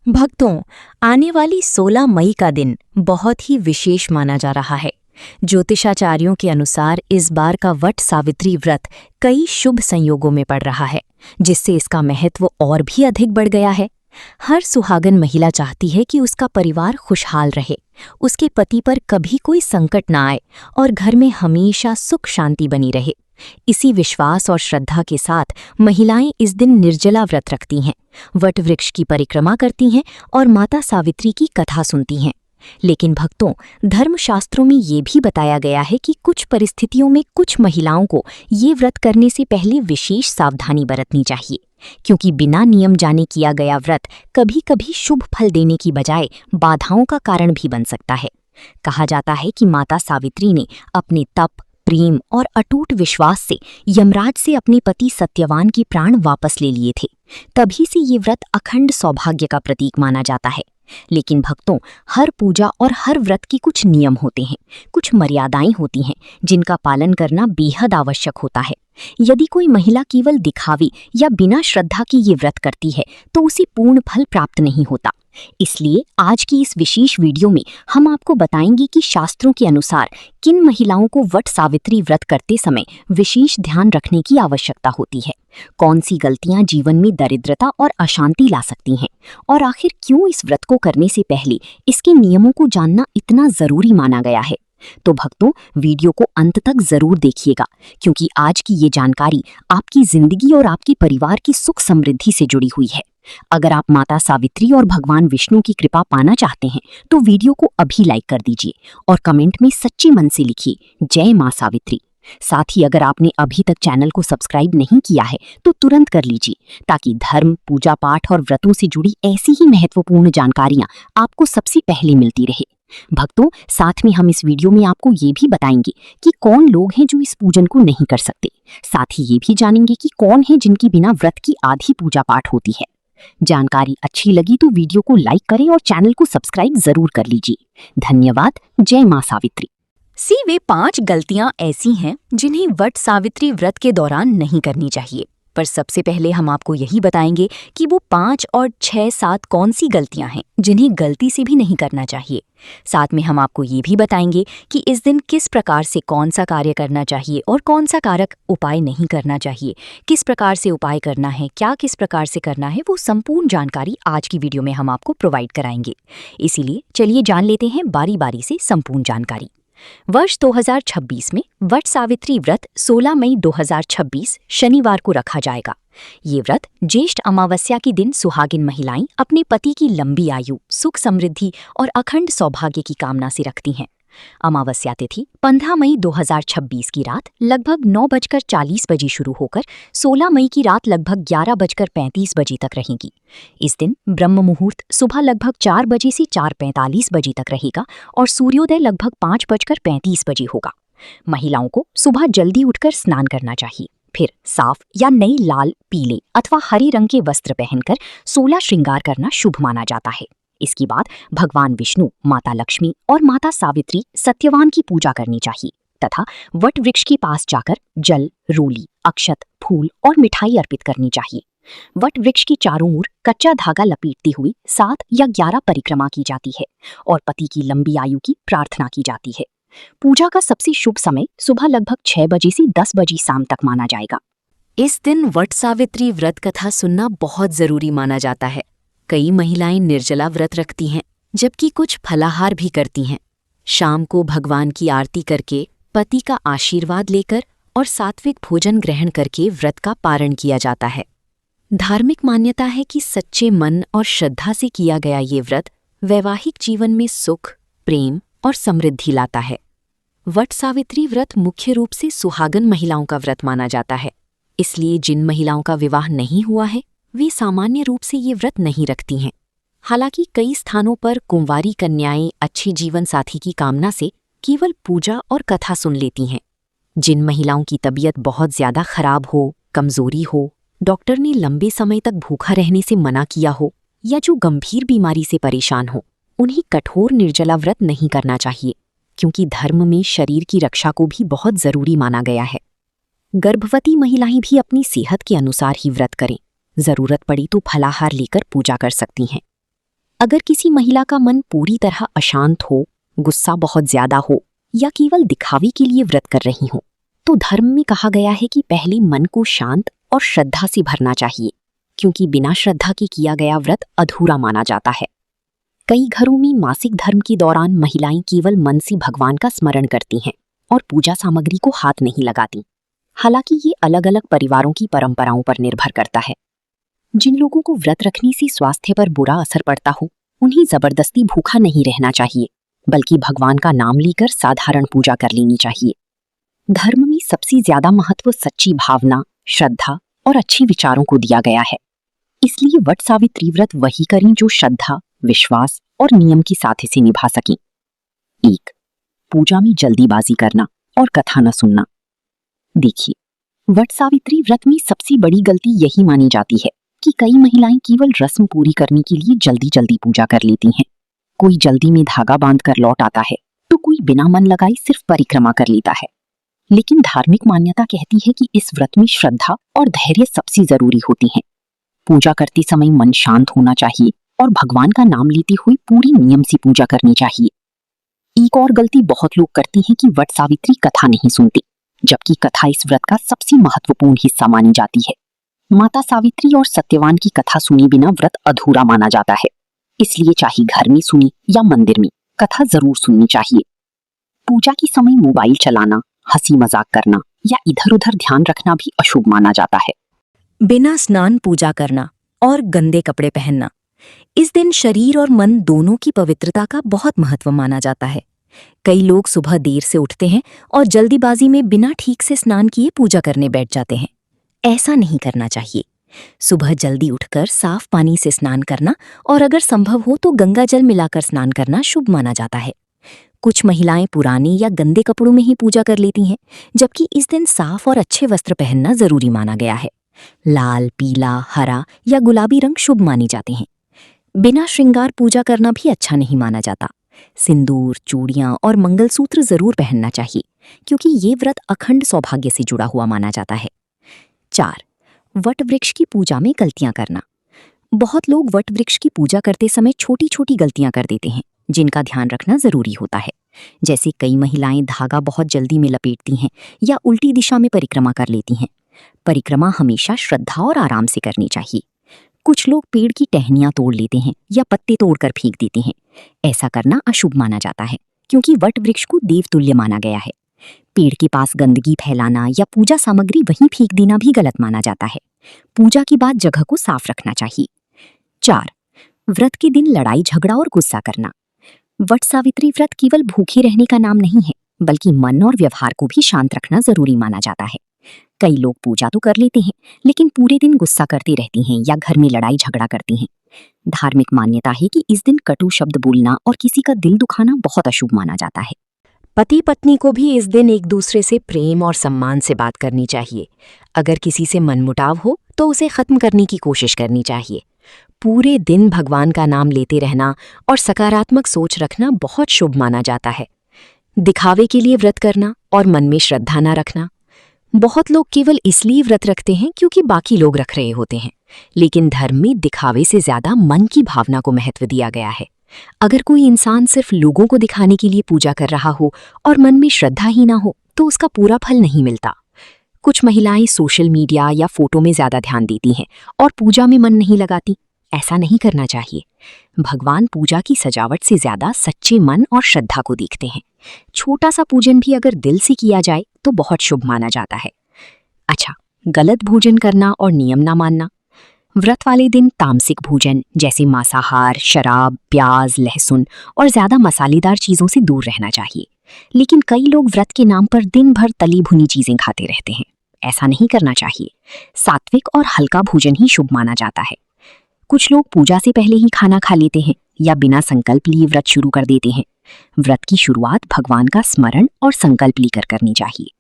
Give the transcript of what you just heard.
भक्तों, आने वाली 16 मई का दिन बहुत ही विशेष माना जा रहा है। ज्योतिषाचार्यों के अनुसार इस बार का वट सावित्री व्रत कई शुभ संयोगों में पड़ रहा है, जिससे इसका महत्व और भी अधिक बढ़ गया है। हर सुहागन महिला चाहती है कि उसका परिवार खुशहाल रहे, उसके पति पर कभी कोई संकट ना आए और घर में हमेशा सुख शांति बनी रहे। इसी विश्वास और श्रद्धा के साथ महिलाएं इस दिन निर्जला व्रत रखती हैं, वट वृक्ष की परिक्रमा करती हैं और माता सावित्री की कथा सुनती हैं। लेकिन भक्तों, धर्मशास्त्रों में ये भी बताया गया है कि कुछ परिस्थितियों में कुछ महिलाओं को ये व्रत करने से पहले विशेष सावधानी बरतनी चाहिए, क्योंकि बिना नियम जाने किया गया व्रत कभी-कभी शुभ फल देने की बजाय बाधाओं का कारण भी बन सकता है। कहा जाता है कि माता सावित्री ने अपने तप, प्रेम और अटूट विश्वास से यमराज से अपने पति सत्यवान के प्राण वापस ले लिए थे। तभी से ये व्रत अखंड सौभाग्य का प्रतीक माना जाता है। लेकिन भक्तों, हर पूजा और हर व्रत के कुछ नियम होते हैं, कुछ मर्यादाएं होती हैं, जिनका पालन करना बेहद आवश्यक होता है। यदि कोई महिला केवल दिखावे या बिना श्रद्धा के ये व्रत करती है, तो उसे पूर्ण फल प्राप्त नहीं होता। इसलिए आज की इस विशेष वीडियो में हम आपको बताएंगे कि शास्त्रों के अनुसार किन महिलाओं को वट सावित्री व्रत करते समय विशेष ध्यान रखने की आवश्यकता होती है, कौन सी गलतियां जीवन में दरिद्रता और अशांति ला सकती हैं, और आखिर क्यों इस व्रत को करने से पहले इसके नियमों को जानना इतना जरूरी माना गया है। तो भक्तों, वीडियो को अंत तक जरूर देखिएगा, क्योंकि आज की ये जानकारी आपकी जिंदगी और आपके परिवार की सुख समृद्धि से जुड़ी हुई है। अगर आप माता सावित्री और भगवान विष्णु की कृपा पाना चाहते हैं, तो वीडियो को अभी लाइक कर दीजिए और कमेंट में सच्चे मन से लिखिए जय मां सावित्री। साथ ही अगर आपने अभी तक चैनल को सब्सक्राइब नहीं किया है, तो तुरंत कर लीजिए, ताकि धर्म, पूजा पाठ और व्रतों से जुड़ी ऐसी ही महत्वपूर्ण जानकारियां आपको सबसे पहले मिलती रहे। भक्तों, साथ में हम इस वीडियो में आपको ये भी बताएंगे कि कौन लोग हैं जो इस पूजन को नहीं कर सकते। साथ ही ये भी जानेंगे कि कौन है जिनकी बिना व्रत की आधी पूजा पाठ होती है। जानकारी अच्छी लगी तो वीडियो को लाइक करें और चैनल को सब्सक्राइब जरूर कर लीजिए। धन्यवाद। जय मां सावित्री। वे 5 गलतियां ऐसी हैं जिन्हें वट सावित्री व्रत के दौरान नहीं करनी चाहिए। पर सबसे पहले हम आपको यही बताएंगे कि वो 5 और 6, 7 कौन सी गलतियां हैं जिन्हें गलती से भी नहीं करना चाहिए। साथ में हम आपको ये भी बताएंगे कि इस दिन किस प्रकार से कौन सा कार्य करना चाहिए और कौन सा कारक उपाय नहीं करना चाहिए, किस प्रकार से उपाय करना है, क्या किस प्रकार से करना है, वो संपूर्ण जानकारी आज की वीडियो में हम आपको प्रोवाइड कराएंगे। इसीलिए चलिए जान लेते हैं बारी बारी से संपूर्ण जानकारी। वर्ष 2026 में वट सावित्री व्रत 16 मई 2026 शनिवार को रखा जाएगा। ये व्रत ज्येष्ठ अमावस्या के दिन सुहागिन महिलाएं अपने पति की लंबी आयु, सुख समृद्धि और अखंड सौभाग्य की कामना से रखती हैं। अमावस्या तिथि 15 मई 2026 की रात लगभग 9:40 बजे शुरू होकर 16 मई की रात लगभग 11:35 बजे तक रहेगी। इस दिन ब्रह्म मुहूर्त सुबह लगभग 4 बजे से 4:45 बजे तक रहेगा और सूर्योदय लगभग 5:35 बजे होगा। महिलाओं को सुबह जल्दी उठकर स्नान करना चाहिए, फिर साफ या नई लाल, पीले अथवा हरे रंग के वस्त्र पहनकर 16 श्रृंगार करना शुभ माना जाता है। इसके बाद भगवान विष्णु, माता लक्ष्मी और माता सावित्री, सत्यवान की पूजा करनी चाहिए तथा वट वृक्ष के पास जाकर जल, रोली, अक्षत, फूल और मिठाई अर्पित करनी चाहिए। वट वृक्ष की चारों ओर कच्चा धागा लपेटते हुए 7 या 11 परिक्रमा की जाती है और पति की लंबी आयु की प्रार्थना की जाती है। पूजा का सबसे शुभ समय सुबह लगभग 6 बजे से 10 बजे शाम तक माना जाएगा। इस दिन वट सावित्री व्रत कथा सुनना बहुत जरूरी माना जाता है। कई महिलाएं निर्जला व्रत रखती हैं, जबकि कुछ फलाहार भी करती हैं। शाम को भगवान की आरती करके, पति का आशीर्वाद लेकर और सात्विक भोजन ग्रहण करके व्रत का पारण किया जाता है। धार्मिक मान्यता है कि सच्चे मन और श्रद्धा से किया गया ये व्रत वैवाहिक जीवन में सुख, प्रेम और समृद्धि लाता है। वट सावित्री व्रत मुख्य रूप से सुहागन महिलाओं का व्रत माना जाता है। इसलिए जिन महिलाओं का विवाह नहीं हुआ है, वे सामान्य रूप से ये व्रत नहीं रखती हैं। हालांकि कई स्थानों पर कुंवारी कन्याएं अच्छे जीवन साथी की कामना से केवल पूजा और कथा सुन लेती हैं। जिन महिलाओं की तबीयत बहुत ज्यादा खराब हो, कमजोरी हो, डॉक्टर ने लंबे समय तक भूखा रहने से मना किया हो या जो गंभीर बीमारी से परेशान हो, उन्हें कठोर निर्जला व्रत नहीं करना चाहिए, क्योंकि धर्म में शरीर की रक्षा को भी बहुत जरूरी माना गया है। गर्भवती महिलाएं भी अपनी सेहत के अनुसार ही व्रत करें। जरूरत पड़ी तो फलाहार लेकर पूजा कर सकती हैं। अगर किसी महिला का मन पूरी तरह अशांत हो, गुस्सा बहुत ज्यादा हो या केवल दिखावे के लिए व्रत कर रही हो, तो धर्म में कहा गया है कि पहले मन को शांत और श्रद्धा से भरना चाहिए, क्योंकि बिना श्रद्धा के किया गया व्रत अधूरा माना जाता है। कई घरों में मासिक धर्म के दौरान महिलाएं केवल मन से भगवान का स्मरण करती हैं और पूजा सामग्री को हाथ नहीं लगाती। हालांकि ये अलग अलग परिवारों की परंपराओं पर निर्भर करता है। जिन लोगों को व्रत रखने से स्वास्थ्य पर बुरा असर पड़ता हो, उन्हें जबरदस्ती भूखा नहीं रहना चाहिए, बल्कि भगवान का नाम लेकर साधारण पूजा कर लेनी चाहिए। धर्म में सबसे ज्यादा महत्व सच्ची भावना, श्रद्धा और अच्छे विचारों को दिया गया है। इसलिए वट सावित्री व्रत वही करें जो श्रद्धा, विश्वास और नियम की साथ इसे निभा सकें। 1. पूजा में जल्दीबाजी करना और कथा न सुनना। देखिए, वट सावित्री व्रत में सबसे बड़ी गलती यही मानी जाती है कि कई महिलाएं केवल रस्म पूरी करने के लिए जल्दी जल्दी पूजा कर लेती हैं। कोई जल्दी में धागा बांधकर लौट आता है, तो कोई बिना मन लगाए सिर्फ परिक्रमा कर लेता है। लेकिन धार्मिक मान्यता कहती है कि इस व्रत में श्रद्धा और धैर्य सबसे जरूरी होती हैं। पूजा करते समय मन शांत होना चाहिए और भगवान का नाम लेते हुए पूरी नियम से पूजा करनी चाहिए। एक और गलती बहुत लोग करते हैं कि वट सावित्री कथा नहीं सुनते, जबकि कथा इस व्रत का सबसे महत्वपूर्ण हिस्सा मानी जाती है। माता सावित्री और सत्यवान की कथा सुने बिना व्रत अधूरा माना जाता है। इसलिए चाहे घर में सुनी या मंदिर में, कथा जरूर सुननी चाहिए। पूजा के समय मोबाइल चलाना, हंसी मजाक करना या इधर उधर ध्यान रखना भी अशुभ माना जाता है। बिना स्नान पूजा करना और गंदे कपड़े पहनना। इस दिन शरीर और मन दोनों की पवित्रता का बहुत महत्व माना जाता है। कई लोग सुबह देर से उठते हैं और जल्दीबाजी में बिना ठीक से स्नान किए पूजा करने बैठ जाते हैं। ऐसा नहीं करना चाहिए। सुबह जल्दी उठकर साफ पानी से स्नान करना और अगर संभव हो तो गंगा जल मिलाकर स्नान करना शुभ माना जाता है। कुछ महिलाएं पुराने या गंदे कपड़ों में ही पूजा कर लेती हैं, जबकि इस दिन साफ और अच्छे वस्त्र पहनना जरूरी माना गया है। लाल, पीला, हरा या गुलाबी रंग शुभ माने जाते हैं। बिना श्रृंगार पूजा करना भी अच्छा नहीं माना जाता। सिंदूर, चूड़ियां और मंगलसूत्र जरूर पहनना चाहिए, क्योंकि ये व्रत अखंड सौभाग्य से जुड़ा हुआ माना जाता है। 4. वट वृक्ष की पूजा में गलतियां करना। बहुत लोग वट वृक्ष की पूजा करते समय छोटी छोटी गलतियां कर देते हैं, जिनका ध्यान रखना जरूरी होता है। जैसे कई महिलाएं धागा बहुत जल्दी में लपेटती हैं या उल्टी दिशा में परिक्रमा कर लेती हैं। परिक्रमा हमेशा श्रद्धा और आराम से करनी चाहिए। कुछ लोग पेड़ की टहनियां तोड़ लेते हैं या पत्ते तोड़कर फेंक देते हैं। ऐसा करना अशुभ माना जाता है, क्योंकि वट वृक्ष को देवतुल्य माना गया है। पेड़ के पास गंदगी फैलाना या पूजा सामग्री वहीं फेंक देना भी गलत माना जाता है। पूजा के बाद जगह को साफ रखना चाहिए। 4. व्रत के दिन लड़ाई झगड़ा और गुस्सा करना। वट सावित्री व्रत केवल भूखे रहने का नाम नहीं है, बल्कि मन और व्यवहार को भी शांत रखना जरूरी माना जाता है। कई लोग पूजा तो कर लेते हैं, लेकिन पूरे दिन गुस्सा करती रहती हैं या घर में लड़ाई झगड़ा करती हैं। धार्मिक मान्यता है कि इस दिन कटु शब्द बोलना और किसी का दिल दुखाना बहुत अशुभ माना जाता है। पति पत्नी को भी इस दिन एक दूसरे से प्रेम और सम्मान से बात करनी चाहिए। अगर किसी से मनमुटाव हो तो उसे खत्म करने की कोशिश करनी चाहिए। पूरे दिन भगवान का नाम लेते रहना और सकारात्मक सोच रखना बहुत शुभ माना जाता है। दिखावे के लिए व्रत करना और मन में श्रद्धा न रखना। बहुत लोग केवल इसलिए व्रत रखते हैं क्योंकि बाकी लोग रख रहे होते हैं, लेकिन धर्म में दिखावे से ज्यादा मन की भावना को महत्व दिया गया है। अगर कोई इंसान सिर्फ लोगों को दिखाने के लिए पूजा कर रहा हो और मन में श्रद्धा ही ना हो, तो उसका पूरा फल नहीं मिलता। कुछ महिलाएं सोशल मीडिया या फोटो में ज्यादा ध्यान देती हैं और पूजा में मन नहीं लगाती। ऐसा नहीं करना चाहिए। भगवान पूजा की सजावट से ज्यादा सच्चे मन और श्रद्धा को देखते हैं। छोटा सा पूजन भी अगर दिल से किया जाए तो बहुत शुभ माना जाता है। अच्छा, गलत भोजन करना और नियम ना मानना। व्रत वाले दिन तामसिक भोजन जैसे मांसाहार, शराब, प्याज, लहसुन और ज्यादा मसालेदार चीजों से दूर रहना चाहिए। लेकिन कई लोग व्रत के नाम पर दिन भर तली भुनी चीजें खाते रहते हैं। ऐसा नहीं करना चाहिए। सात्विक और हल्का भोजन ही शुभ माना जाता है। कुछ लोग पूजा से पहले ही खाना खा लेते हैं या बिना संकल्प लिए व्रत शुरू कर देते हैं। व्रत की शुरुआत भगवान का स्मरण और संकल्प लेकर करनी चाहिए।